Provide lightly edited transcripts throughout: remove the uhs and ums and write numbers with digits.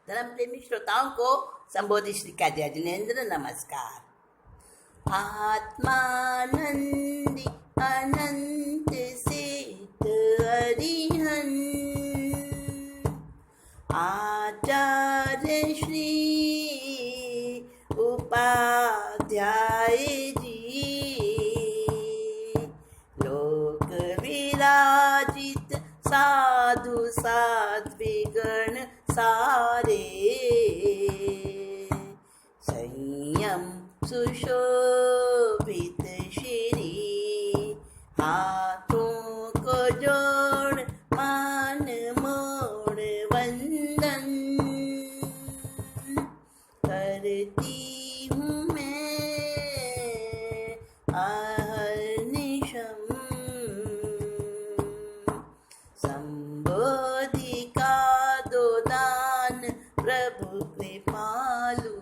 धर्म प्रेमी श्रोताओं को संबोधित श्री कादिया जिनेन्द्र नमस्कार। आत्मानंदी अनंत सिद्ध अरिहन आचार्य श्री उपाध्याय जी लोक विराजित साधु सात्विगण सारे संयम सुशोभित श्री हाथों को जोड़ मान मोड़ वंदन करती हूँ मैं अहर्निशम संबोधि का दो दान प्रभु कृपालु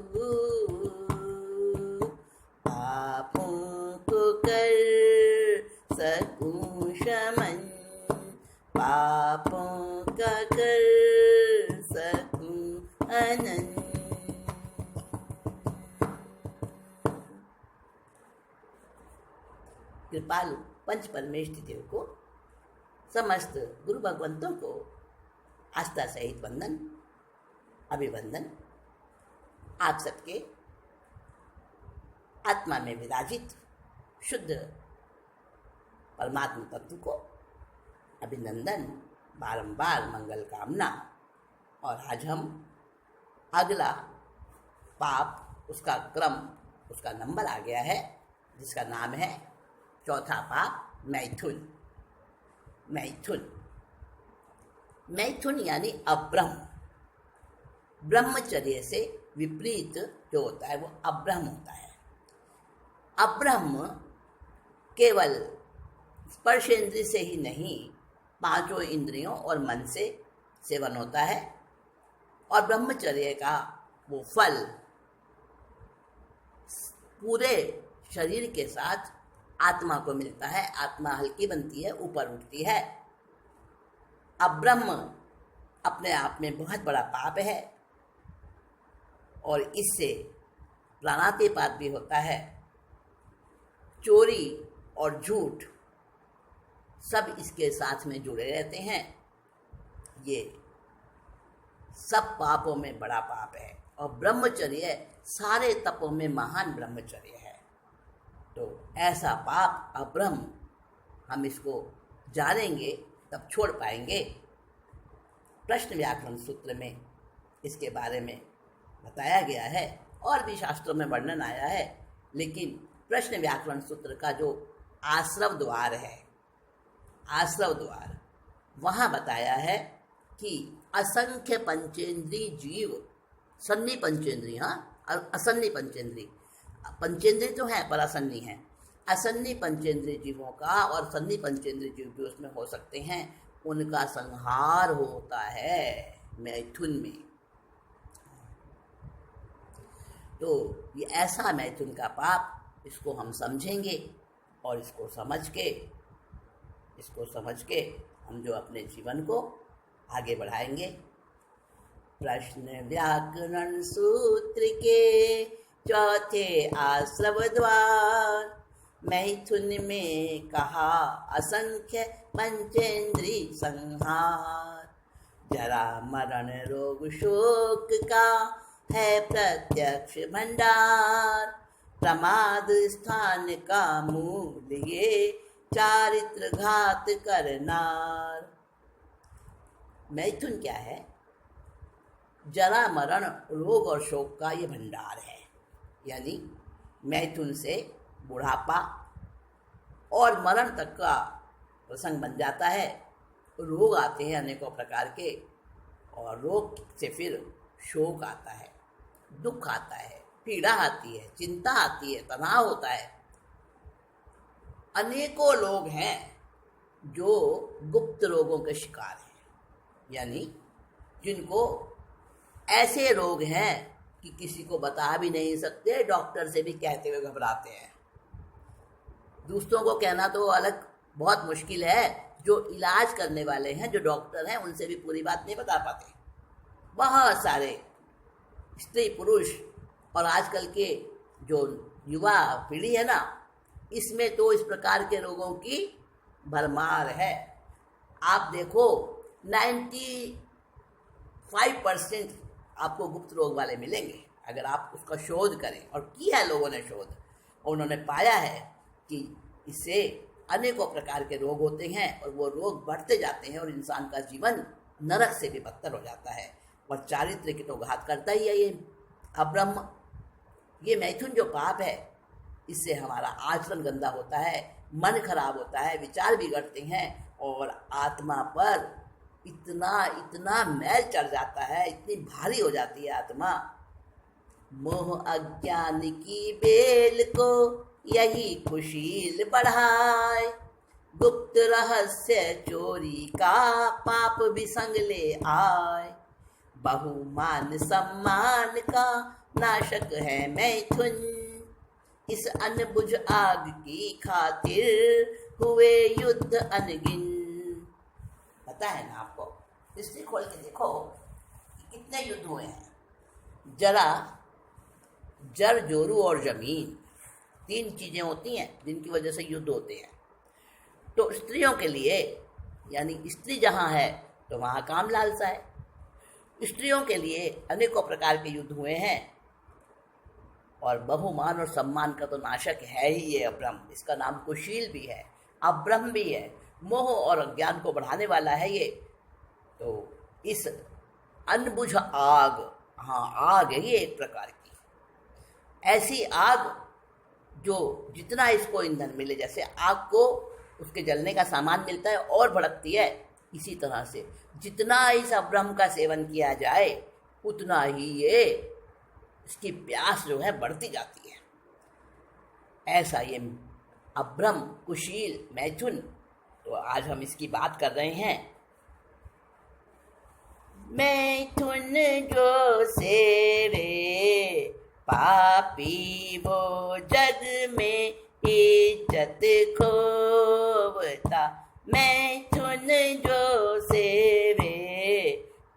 पापों को कर सकूं शमन पापों का कर सकूं अनंत। कृपालु पंच परमेष्टि देव को समस्त गुरु भगवंतों को आस्था सहित वंदन अभिवंदन। आप सबके आत्मा में विराजित शुद्ध परमात्मा तत्व को अभिनंदन, बारंबार मंगल कामना। और आज हम अगला पाप, उसका क्रम, उसका नंबर आ गया है, जिसका नाम है चौथा पाप मैथुन। मैथुन मैथुन यानी अब्रह्म। ब्रह्मचर्य से विपरीत जो होता है वो अब्रह्म होता है। अब्रह्म केवल स्पर्शेंद्रिय से ही नहीं, पांचों इंद्रियों और मन से सेवन होता है। और ब्रह्मचर्य का वो फल पूरे शरीर के साथ आत्मा को मिलता है। आत्मा हल्की बनती है, ऊपर उठती है। अब्रह्म अपने आप में बहुत बड़ा पाप है और इससे प्राणातिपात भी होता है। चोरी और झूठ सब इसके साथ में जुड़े रहते हैं। ये सब पापों में बड़ा पाप है और ब्रह्मचर्य सारे तपों में महान ब्रह्मचर्य है। तो ऐसा पाप अब्रह्म, हम इसको जानेंगे तब छोड़ पाएंगे। प्रश्न व्याकरण सूत्र में इसके बारे में बताया गया है और भी शास्त्रों में वर्णन आया है, लेकिन प्रश्न व्याकरण सूत्र का जो आश्रव द्वार है, आश्रव द्वार, वहाँ बताया है कि असंख्य पंचेंद्री जीव, सन्नी पंचेंद्री, हाँ असन्नी पंचेंद्री, पंचेंद्री तो है पर असन्नी है, असन्नी पंचेंद्री जीवों का और सन्नी पंचेंद्री जीव भी उसमें हो सकते हैं, उनका संहार होता है मैथुन में। तो ये ऐसा मैथुन का पाप, इसको हम समझेंगे और इसको समझ के हम जो अपने जीवन को आगे बढ़ाएंगे। प्रश्न व्याकरण सूत्र के चौथे आश्रव द्वार मैथुन में कहा असंख्य पंचेंद्री संहार। जरा मरण रोग शोक का है प्रत्यक्ष भंडार। प्रमाद स्थान का मूल ये चारित्र घात करनार। मैथुन क्या है? जरा मरण रोग और शोक का ये भंडार है। यानी मैथुन से बुढ़ापा और मरण तक का प्रसंग बन जाता है। रोग आते हैं अनेकों प्रकार के और रोग से फिर शोक आता है, दुख आता है, पीड़ा आती है, चिंता आती है, तनाव होता है। अनेकों लोग हैं जो गुप्त रोगों के शिकार हैं, यानी जिनको ऐसे रोग हैं कि किसी को बता भी नहीं सकते, डॉक्टर से भी कहते हुए घबराते हैं। दूसरों को कहना तो अलग बहुत मुश्किल है, जो इलाज करने वाले हैं, जो डॉक्टर हैं, उनसे भी पूरी बात नहीं बता पाते। बहुत सारे स्त्री पुरुष और आजकल के जो युवा पीढ़ी है ना, इसमें तो इस प्रकार के रोगों की भरमार है। आप देखो 95% आपको गुप्त रोग वाले मिलेंगे अगर आप उसका शोध करें, और किया है लोगों ने शोध, और उन्होंने पाया है कि इससे अनेकों प्रकार के रोग होते हैं और वो रोग बढ़ते जाते हैं और इंसान का जीवन नरक से भी बदतर हो जाता है और चारित्र की तो घात करता ही है ये अब्रह्म। ये मैथुन जो पाप है, इससे हमारा आचरण गंदा होता है, मन खराब होता है, विचार बिगड़ते हैं और आत्मा पर इतना इतना मैल चढ़ जाता है, इतनी भारी हो जाती है आत्मा। मोह अज्ञान की बेल को यही कुशील बढ़ाए, गुप्त रहस्य चोरी का पाप भी संग ले आए। बहुमान सम्मान का नाशक है मैथुन, इस अनबुझ आग की खातिर हुए युद्ध अनगिन। पता है ना आपको, हिस्ट्री खोल के देखो कि कितने युद्ध हुए हैं। जरा जड़ जोरू और जमीन, 3 चीजें होती हैं जिनकी वजह से युद्ध होते हैं। तो स्त्रियों के लिए, यानी स्त्री जहाँ है तो वहाँ काम लालसा है, स्त्रियों के लिए अनेकों प्रकार के युद्ध हुए हैं। और बहुमान और सम्मान का तो नाशक है ही ये अब्रह्म। इसका नाम कुशील भी है, अब्रह्म भी है, मोह और अज्ञान को बढ़ाने वाला है ये। तो इस अनबुझ आग, हाँ आग है ये एक प्रकार की, ऐसी आग जो जितना इसको ईंधन मिले, जैसे आग को उसके जलने का सामान मिलता है और भड़कती है, इसी तरह से जितना इस अब्रह्म का सेवन किया जाए उतना ही ये इसकी प्यास जो है बढ़ती जाती है। ऐसा ये अब्रह्म कुशील मैथुन, तो आज हम इसकी बात कर रहे हैं। मैथुन जो सेवे पापी वो जग में इज्जत खोवता, मैथुन जो सेवे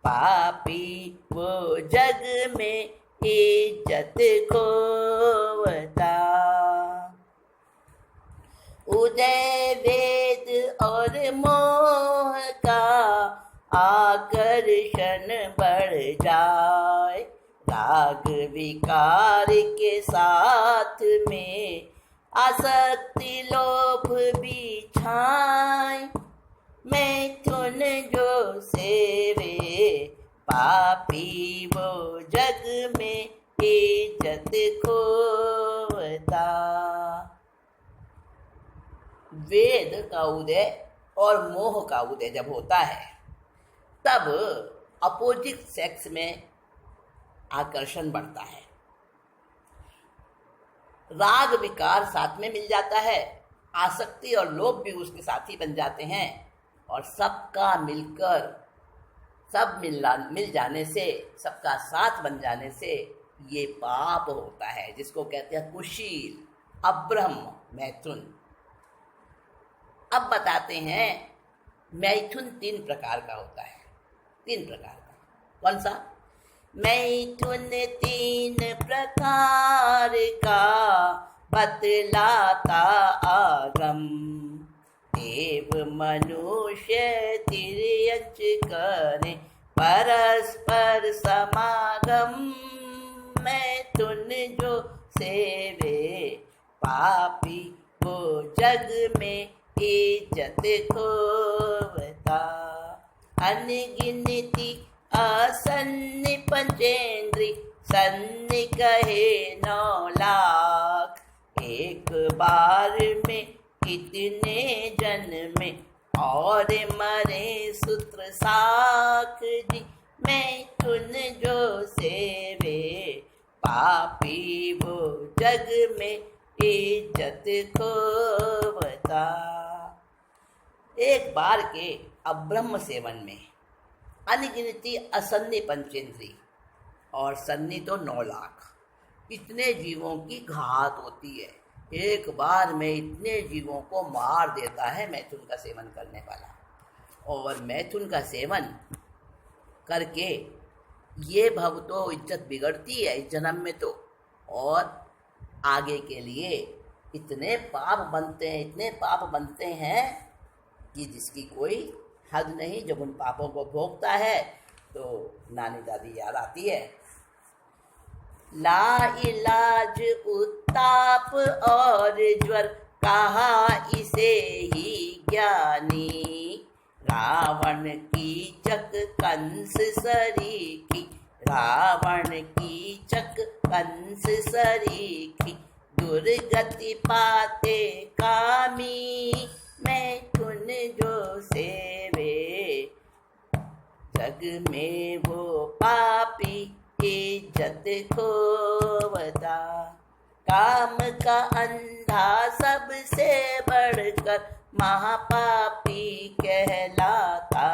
पापी वो जग में इज्जत खोवता। उदय वेद और मोह का आकर्षण बढ़ जाए, राग विकार के साथ में आसक्ति लोभ भी छाए। मैथुन जो सेवे पापी वो जग में इज्जत खोवता। वेद का उदय और मोह का उदय जब होता है तब अपोजिट सेक्स में आकर्षण बढ़ता है, राग विकार साथ में मिल जाता है, आसक्ति और लोभ भी उसके साथी बन जाते हैं, और सबका मिलकर सब मिल जाने से, सबका साथ बन जाने से ये पाप होता है, जिसको कहते हैं कुशील, अब्रह्म, मैथुन। अब बताते हैं मैथुन 3 प्रकार का होता है। 3 प्रकार का कौन सा? मैथुन 3 प्रकार का बतलाता आगम, देव मनुष्य तिर्यंच करे परस्पर समागम। मैथुन जो सेवे पापी वो जग में इज्जत खोवता। अनगिनती असन्नि पंचेंद्री, सन्नि कहे 9 लाख। एक बार में कितने जन्मे और मरे सूत्र साख जी। मैथुन जो सेवे पापी वो जग में इज्जत खोवता। एक बार के अब्रह्म सेवन में अनगिनती असन्नि पंचेंद्री, और सन्नि तो 9 लाख, इतने जीवों की घात होती है। एक बार में इतने जीवों को मार देता है मैथुन का सेवन करने वाला। और मैथुन का सेवन करके ये भव तो इज्जत बिगड़ती है इस जन्म में तो, और आगे के लिए इतने पाप बनते हैं, इतने पाप बनते हैं कि जिसकी कोई हद नहीं। जब उन पापों को भोगता है तो नानी दादी याद आती है। ला इलाज उत्ताप और ज्वर, कहा इसे ही ज्ञानी। रावण की चक कंस सरीखी, रावण की चक कंस सरीखी। दुर्गति पाते कामी, मैं तुन जो सेवे। जग में वो पापी इज्जत खोवता। काम का अंधा सबसे बढ़कर महापापी कहलाता।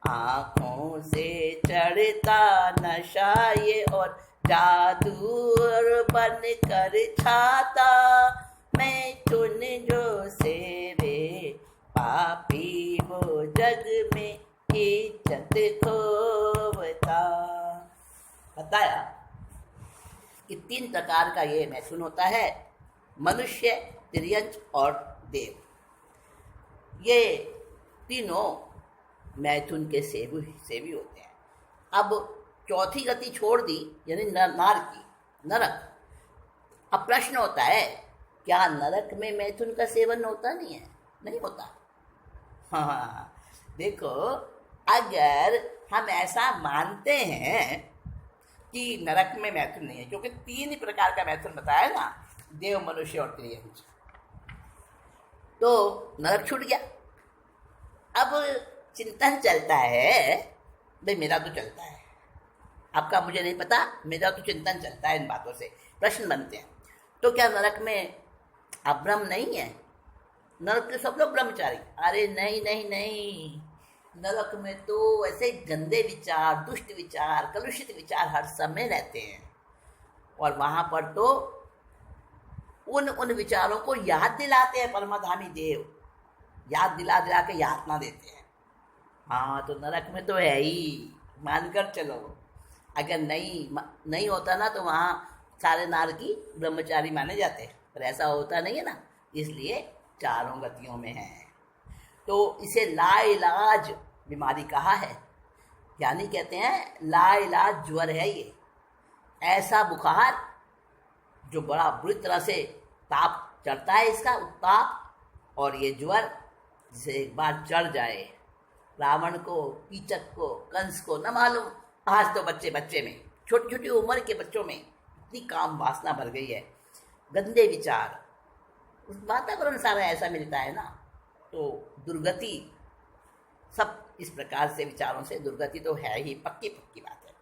आँखों से चढ़ता नशा ये और जादूर बन कर छाता। मैं चुन जो सेवे, पापी वो जग में इज्जत खोवता। बताया कि 3 प्रकार का ये मैथुन होता है, मनुष्य, तिर्यंच और देव। ये तीनों मैथुन के सेवी होते हैं। अब चौथी गति छोड़ दी, यानी नार की, नरक। अब प्रश्न होता है, क्या नरक में मैथुन का सेवन होता नहीं है? नहीं होता। हाँ, देखो, अगर हम ऐसा मानते हैं कि नरक में मैथुन नहीं है, क्योंकि 3 ही प्रकार का मैथुन बताया ना, देव, मनुष्य और त्रियंच, तो नरक छूट गया। अब चिंतन चलता है, भाई मेरा तो चलता है, आपका मुझे नहीं पता, मेरा तो चिंतन चलता है इन बातों से। प्रश्न बनते हैं, तो क्या नरक में अब्रह्म नहीं है? नरक के सब लोग ब्रह्मचारी? अरे नहीं नहीं नहीं, नरक में तो ऐसे गंदे विचार, दुष्ट विचार, कलुषित विचार हर समय रहते हैं, और वहां पर तो उन विचारों को याद दिलाते हैं परमाधामी देव, याद दिला दिला के यातना देते हैं। हाँ, तो नरक में तो है ही, मानकर चलो। अगर नहीं होता ना तो वहाँ सारे नारकी ब्रह्मचारी माने जाते, पर ऐसा होता नहीं है ना, इसलिए चारों गतियों में है। तो इसे लाइलाज बीमारी कहा है। यानी कहते हैं लाइलाज ज्वर है ये, ऐसा बुखार जो बड़ा बुरी तरह से ताप चढ़ता है, इसका उत्ताप, और ये ज्वर जिसे एक बार चढ़ जाए, रावण को, कीचक को, कंस को न मालूम, आज तो बच्चे बच्चे में, छोटी छोटी उम्र के बच्चों में इतनी काम वासना भर गई है, गंदे विचार, उस वातावरण सारा ऐसा मिलता है ना, तो दुर्गति सब इस प्रकार से विचारों से दुर्गति तो है ही, पक्की पक्की बात है।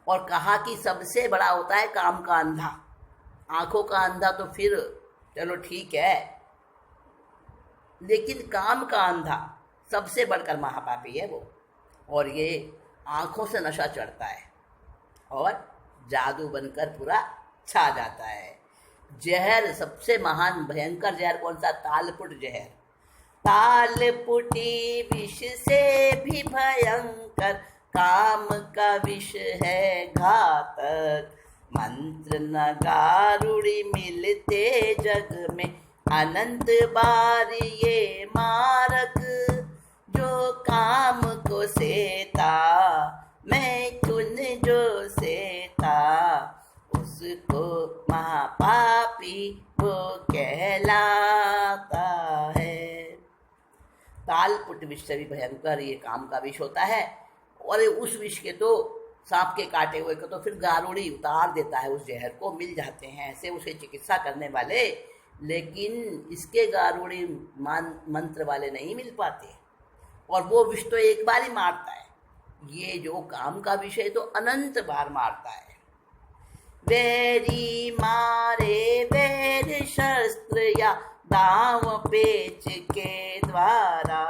और कहा कि सबसे बड़ा होता है काम का अंधा। आंखों का अंधा तो फिर चलो ठीक है, लेकिन काम का अंधा सबसे बढ़कर महापापी है वो। और ये आंखों से नशा चढ़ता है और जादू बनकर पूरा छा जाता है। जहर, सबसे महान भयंकर जहर कौन सा? तालपुट जहर। तालपुटी विष से भी भयंकर, काम का विष है घातक। मंत्र नगारुड़ी मिलते जग में, अनंत बार ये मारक। जो काम को सेता, मैं चुन जो सेता, उसको महापापी वो कहलाता है। तालपुट विष से भी भयंकर ये काम का विष होता है, और उस विष के तो सांप के काटे हुए को तो फिर गारुड़ी उतार देता है, उस जहर को मिल जाते हैं ऐसे उसे चिकित्सा करने वाले, लेकिन इसके गारुड़ी मंत्र वाले नहीं मिल पाते, और वो विष तो एक बार ही मारता है। ये जो काम का विष है तो अनंत बार मारता है। वैरी मारे वैर शस्त्र या दाव पेच के द्वारा,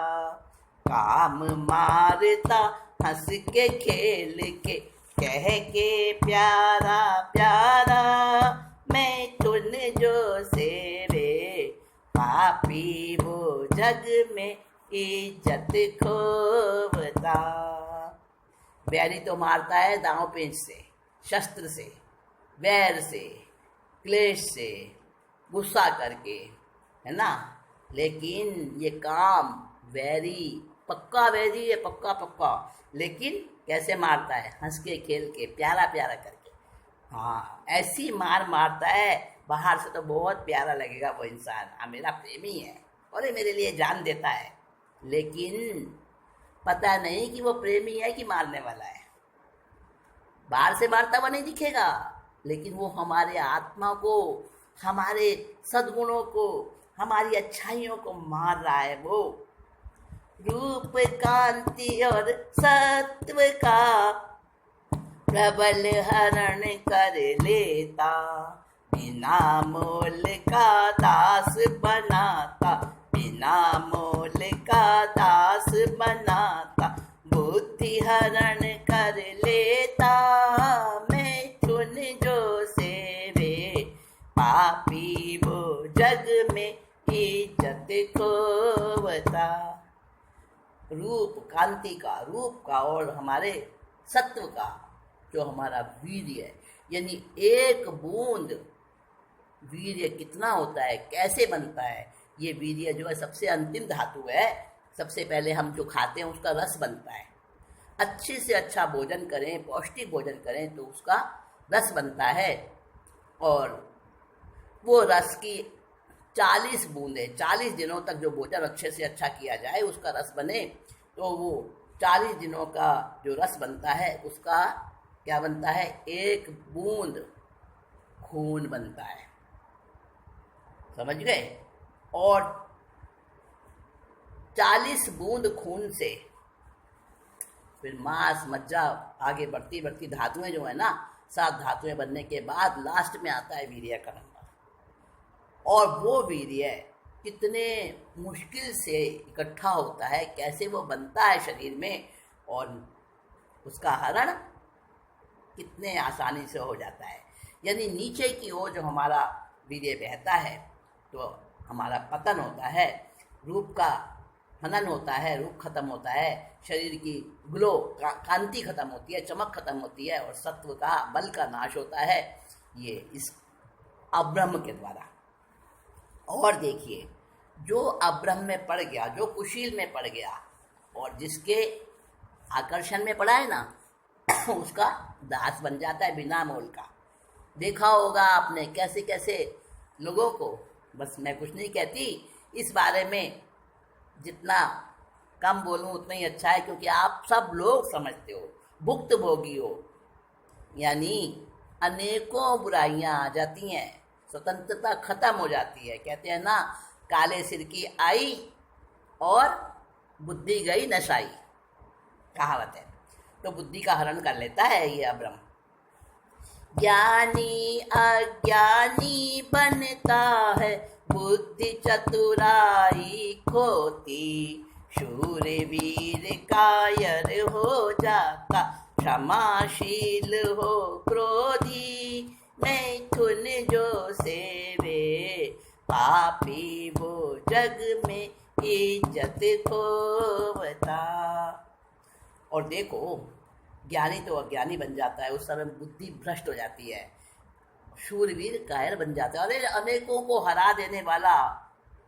काम मारता हंस के खेल के, कह के प्यारा प्यारा। मैं चुन जो सेवे, पापी वो जग में इज्जत खोवता। बैरी तो मारता है दांव पेंच से, शस्त्र से, वैर से, क्लेश से, गुस्सा करके, है ना। लेकिन ये काम वैरी, पक्का वैरी है, पक्का पक्का, लेकिन कैसे मारता है? हंस के खेल के, प्यारा प्यारा करके। हाँ, ऐसी मार मारता है, बाहर से तो बहुत प्यारा लगेगा वो इंसान, हाँ मेरा प्रेमी है और ये मेरे लिए जान देता है, लेकिन पता नहीं कि वो प्रेमी है कि मारने वाला है। बाहर से मारता हुआ नहीं दिखेगा, लेकिन वो हमारे आत्मा को, हमारे सद्गुणों को, हमारी अच्छाइयों को मार रहा है। वो रूप कांति और सत्व का प्रबल हरण कर लेता, बिना मोल का दास बनाता, बिना मोल का दास बनाता, बुद्धि हरण कर लेता, मैथुन जो सेवे, पापी वो जग में इज्जत खोवता। रूप कांति का, रूप का और हमारे सत्व का, जो हमारा वीर्य है, यानी एक बूंद वीर्य कितना होता है, कैसे बनता है? ये वीर्य जो है सबसे अंतिम धातु है। सबसे पहले हम जो खाते हैं उसका रस बनता है। अच्छे से अच्छा भोजन करें, पौष्टिक भोजन करें तो उसका रस बनता है, और वो रस की 40 बूंदें, 40 दिनों तक जो भोजन अच्छे से अच्छा किया जाए उसका रस बने, तो वो 40 दिनों का जो रस बनता है उसका क्या बनता है? एक बूंद खून बनता है। समझ गए? और 40 बूंद खून से फिर मांस, मज्जा, आगे बढ़ती बढ़ती धातुएं जो है ना, 7 धातुएं बनने के बाद लास्ट में आता है वीर्य का नंबर। और वो वीर्य कितने मुश्किल से इकट्ठा होता है, कैसे वो बनता है शरीर में, और उसका हरण कितने आसानी से हो जाता है। यानी नीचे की ओर जो हमारा वीर्य बहता है तो हमारा पतन होता है, रूप का हनन होता है, रूप खत्म होता है, शरीर की ग्लो, कांति खत्म होती है, चमक खत्म होती है, और सत्व का, बल का नाश होता है, ये इस अब्रह्म के द्वारा। और देखिए, जो अब्रह्म में पड़ गया, जो कुशील में पड़ गया और जिसके आकर्षण में पड़ा है ना, उसका दास बन जाता है बिना मोल का। देखा होगा आपने कैसे कैसे लोगों को, बस मैं कुछ नहीं कहती इस बारे में, जितना कम बोलूं उतना ही अच्छा है, क्योंकि आप सब लोग समझते हो, भुक्तभोगी हो। यानी अनेकों बुराइयां आ जाती हैं, स्वतंत्रता खत्म हो जाती है। कहते हैं ना, काले सिर की आई और बुद्धि गई नशाई, कहावत है। तो बुद्धि का हरण कर लेता है ये अब्रह्म। ज्ञानी अज्ञानी बनता है, बुद्धि चतुराई खोती, शूरवीर कायर हो जाता, क्षमाशील हो क्रोधी, मैथुन जो सेवे, पापी वो जग में इज्जत खोवता। और देखो, ज्ञानी तो अज्ञानी बन जाता है, उस समय बुद्धि भ्रष्ट हो जाती है, शूरवीर कायर बन जाता है। अरे अनेकों को हरा देने वाला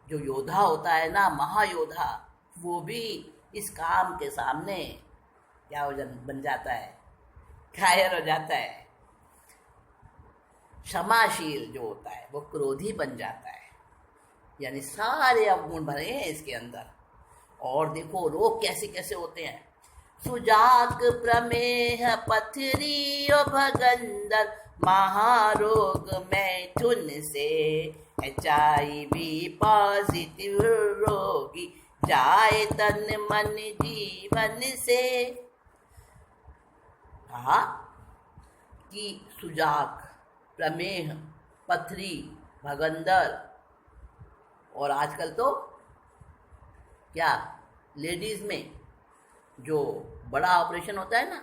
जो योद्धा होता है ना, महायोद्धा, वो भी इस काम के सामने क्या हो बन जाता है? कायर हो जाता है। क्षमाशील जो होता है वो क्रोधी बन जाता है। यानी सारे अवगुण भरे हैं इसके अंदर। और देखो रोग कैसे कैसे होते हैं। सुजाक प्रमेह पथरी भगंदर, महारोग मैथुन से, HIV पॉजिटिव रोगी, जाए तन मन जीवन से। कहा कि सुजाक, प्रमेह, पथरी, भगंदर, और आजकल तो क्या लेडीज में जो बड़ा ऑपरेशन होता है ना,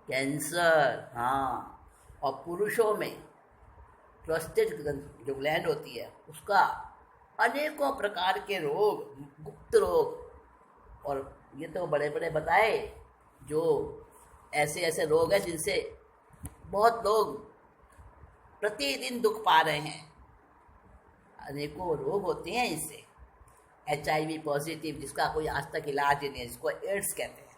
कैंसर, हाँ, और पुरुषों में प्रोस्टेट जो ग्लैंड होती है उसका, अनेकों प्रकार के रोग, गुप्त रोग, और ये तो बड़े बड़े बताए जो ऐसे ऐसे रोग हैं जिनसे बहुत लोग प्रतिदिन दुख पा रहे हैं, अनेकों रोग होते हैं इससे। HIV पॉजिटिव, जिसका कोई आज तक इलाज ही नहीं है, जिसको एड्स कहते हैं।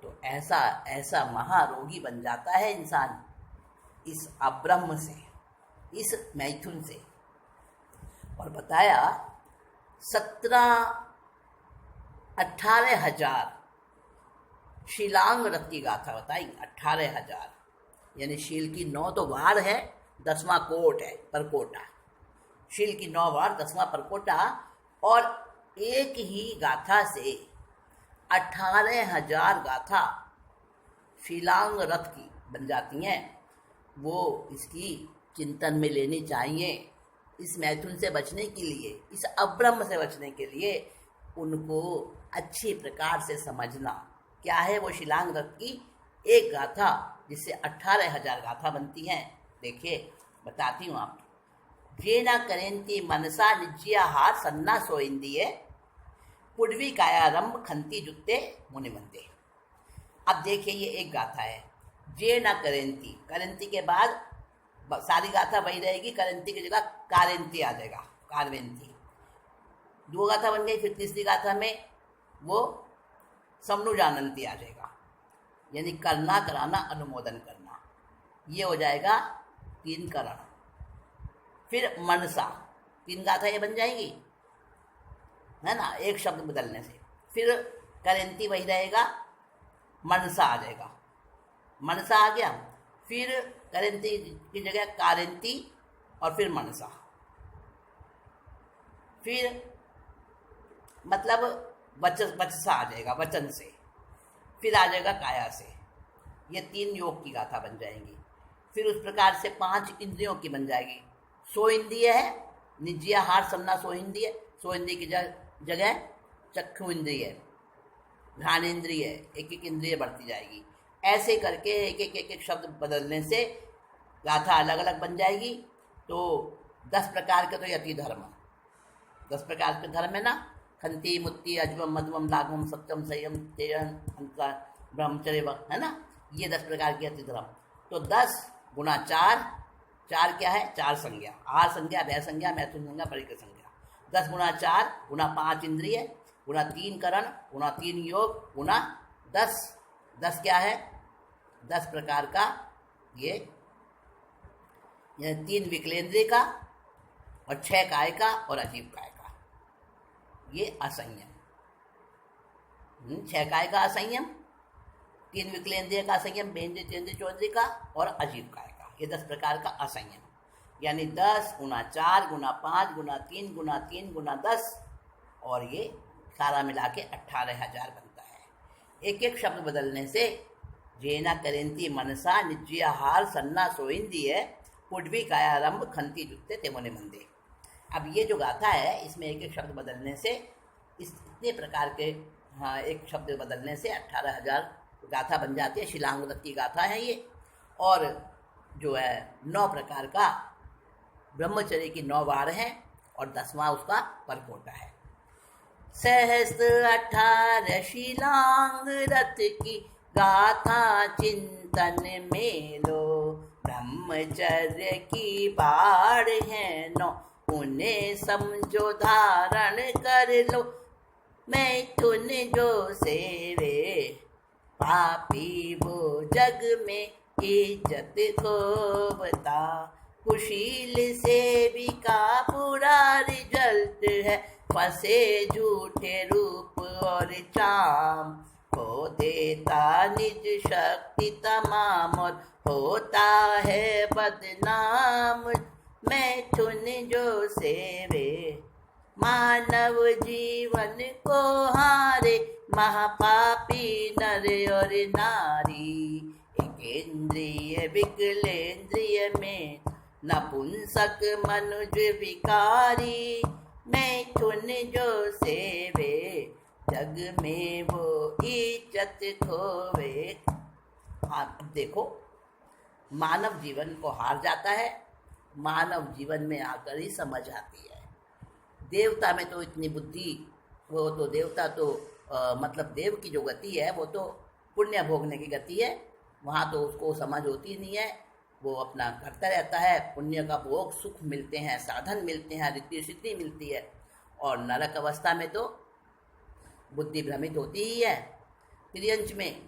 तो ऐसा ऐसा महारोगी बन जाता है इंसान इस अब्रह्म से, इस मैथुन से। और बताया 18,000 शीलांग रथ की गाथा बताई। 18,000 यानी शील की 9 तो वार है, 10वां कोट है, परकोटा। शील की 9 वार, 10वां परकोटा। और एक ही गाथा से 18,000 गाथा शीलांग रथ की बन जाती हैं। वो इसकी चिंतन में लेनी चाहिए। इस मैथुन से बचने के लिए, इस अब्रह्म से बचने के लिए उनको अच्छी प्रकार से समझना। क्या है वो शीलांग रथ की एक गाथा, जिससे 18,000 गाथा बनती हैं। देखिए बताती हूँ आपको। जेना करेंती मनसा निज्याहार सन्ना सोइंदिये पुडवी कायारंभ खंती जुत्ते मुनिमंदे। अब देखिए ये एक गाथा है। जे न करेंती, करेंती के बाद सारी गाथा वही रहेगी, करेंती की जगह कारेंती आ जाएगा, कारवेंती। 2 गाथा बन गई। फिर तीसरी गाथा में वो समनु जानंती आ जाएगा, यानी करना, कराना, अनुमोदन करना। ये हो जाएगा 3 करण। फिर मनसा, 3 गाथा ये बन जाएगी, है ना, एक शब्द बदलने से। फिर करेंती वही रहेगा, मनसा आ जाएगा, मनसा आ गया। फिर करेंती की जगह कारेंती और फिर मनसा। फिर मतलब वचसा आ जाएगा, वचन से। फिर आ जाएगा काया से। ये 3 योग की गाथा बन जाएंगी। फिर उस प्रकार से 5 इंद्रियों की बन जाएगी। सो इंद्रिय है, निज्याहार सन्ना सो इंद्रिय। सो इंद्रिय की जगह चक्षु इंद्रिय, घ्राणेन्द्रिय, एक एक इंद्रिय बढ़ती जाएगी। ऐसे करके एक शब्द बदलने से गाथा अलग अलग बन जाएगी। तो 10 प्रकार के तो यति धर्म, 10 प्रकार के धर्म है ना। खंती, मुत्ती, अजवम, मधुमम, लाघवम, सत्यम, संयम, तेजन, ब्रह्मचर्य, है ना। ये 10 प्रकार के यति धर्म। तो 10 गुणा 4, 4 क्या है? 4 संज्ञा, आहार संज्ञा, भय संज्ञा, मैथुन संज्ञा, परिकर संज्ञा। 10 गुणा 4 गुणा 5 इंद्रिय गुणा 3 करण गुणा 3 योग गुणा 10। 10 क्या है? 10 प्रकार का ये 3 विकलेंद्रिय का और 6 काय का और अजीब काय का, ये असंयम। 6 काय का असंयम, 3 विकलेंद्रिय का असंयम, बेंद्रिय, तेंद्रिय, चौंद्रिय का और अजीब काय का, ये 10 प्रकार का असंयम। यानी 10 गुणा 4 गुणा 5 गुणा 3 गुणा 3 गुणा 10, और ये सारा मिला के 18,000 बनता है। एक एक शब्द बदलने से जेना करेंती मनसा निज्याहार सन्ना सोइंदिये पुडवी कायारंभ खंती जुत्ते तेमोने मंदे। अब ये जो गाथा है, इसमें एक एक शब्द बदलने से इतने प्रकार के, हाँ, एक शब्द बदलने से 18,000 गाथा बन जाती है। शीलांग रथ की गाथा है ये। और जो है 9 प्रकार का ब्रह्मचर्य की 9 वार हैं और 10वां उसका परकोटा है। सहस्त्र 18 शीलांग रथ की गाथा चिंतन में लो, ब्रह्मचर्य की बाढ़ है 9, उन्हें समझो धारण कर लो। मैथुन जो सेवे पापी वो जग में इज्जत खोबता, कुशील सेविका बुरा रिजल्ट है, फंसे झूठे रूप और चाम, खो देता निज शक्ति तमाम और होता है बदनाम। मैथुन जो सेवे मानव जीवन को हारे, महापापी नर और नारी, एक इंद्रिय विकलेंद्रिय में नपुंसक मनुज विकारी। मैथुन जो सेवे जग में वो इज्जत खोवे। हाँ, देखो, मानव जीवन को हार जाता है, मानव जीवन में आकर ही समझ आती है। देवता में तो इतनी बुद्धि, वो तो देवता तो मतलब देव की जो गति है वो तो पुण्य भोगने की गति है, वहाँ तो उसको समझ होती नहीं है, वो अपना करता रहता है। पुण्य का भोग, सुख मिलते हैं, साधन मिलते हैं, रिद्धि सिद्धि मिलती है। और नरक अवस्था में तो बुद्धि भ्रमित होती ही है, त्रियंच में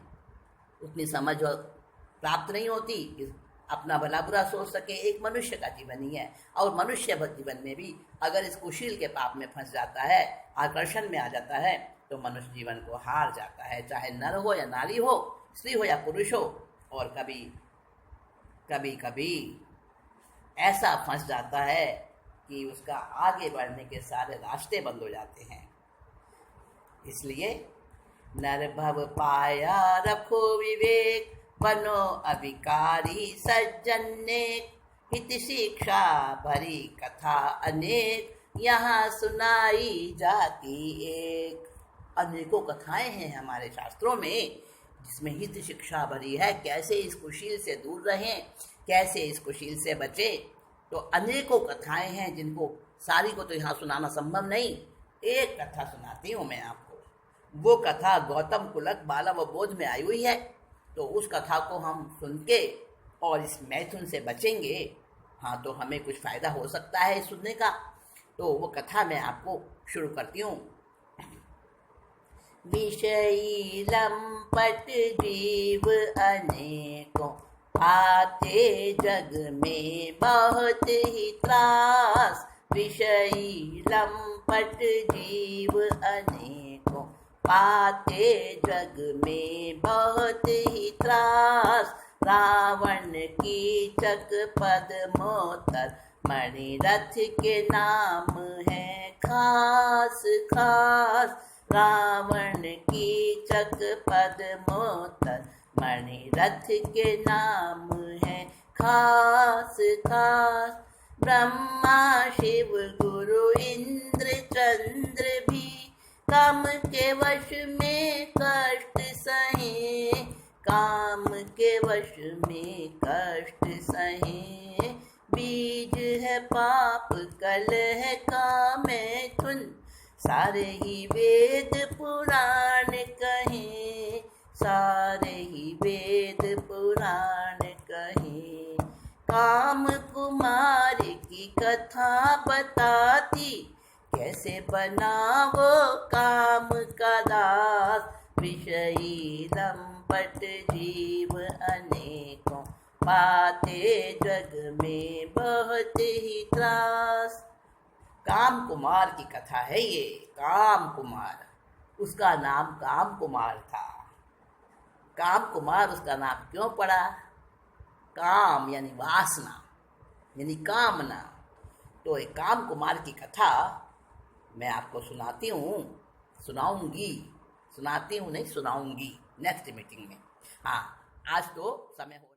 उतनी समझ प्राप्त नहीं होती कि अपना भला बुरा सोच सके। एक मनुष्य का जीवन ही है, और मनुष्य जीवन में भी अगर इस कुशील के पाप में फंस जाता है, आकर्षण में आ जाता है, तो मनुष्य जीवन को हार जाता है, चाहे नर हो या नारी हो, स्त्री हो या पुरुष हो। और कभी कभी ऐसा फंस जाता है कि उसका आगे बढ़ने के सारे रास्ते बंद हो जाते हैं। इसलिए नर भव पाया रखो विवेक, बनो अभिकारी सज्जन नेक। हित शिक्षा भरी कथा अनेक, यहाँ सुनाई जाती एक। अनेकों कथाएं हैं हमारे शास्त्रों में जिसमें हित शिक्षा भरी है, कैसे इस कुशील से दूर रहें, कैसे इस कुशील से बचें। तो अनेकों कथाएं हैं जिनको सारी को तो यहाँ सुनाना संभव नहीं। एक कथा सुनाती हूँ मैं आपको। वो कथा गौतम कुलक बालव बोध में आई हुई है, तो उस कथा को हम सुन के और इस मैथुन से बचेंगे, हाँ, तो हमें कुछ फ़ायदा हो सकता है सुनने का। तो वो कथा मैं आपको शुरू करती हूँ। विषयी लंपट जीव अनेकों, आते जग में बहुत ही त्रास। विषयी लंपट जीव अनेकों, पाते जग में बहुत ही त्रास। रावण की चक पद्मोत्तर, मणिरथ के नाम है खास खास। रावण की चक पद्मोत्तर, मणिरथ के नाम है खास खास। ब्रह्मा शिव गुरु इंद्र चंद्र भी, काम के वश में कष्ट सहे। काम के वश में कष्ट सहे। बीज है पाप कलह का मैथुन, सारे ही वेद पुराण कहें। सारे ही वेद पुराण कहें। काम कुमार की कथा बताती, कैसे बना वो काम का दास। विषयी लंपट जीव अनेकों, पाते जग में बहुत ही त्रास। काम कुमार की कथा है ये। काम कुमार, उसका नाम काम कुमार था। काम कुमार उसका नाम क्यों पड़ा? काम यानी वासना, यानी कामना। तो एक काम कुमार की कथा मैं आपको सुनाती हूँ, सुनाऊंगी, सुनाती हूँ नहीं, सुनाऊंगी नेक्स्ट मीटिंग में। हाँ, आज तो समय हो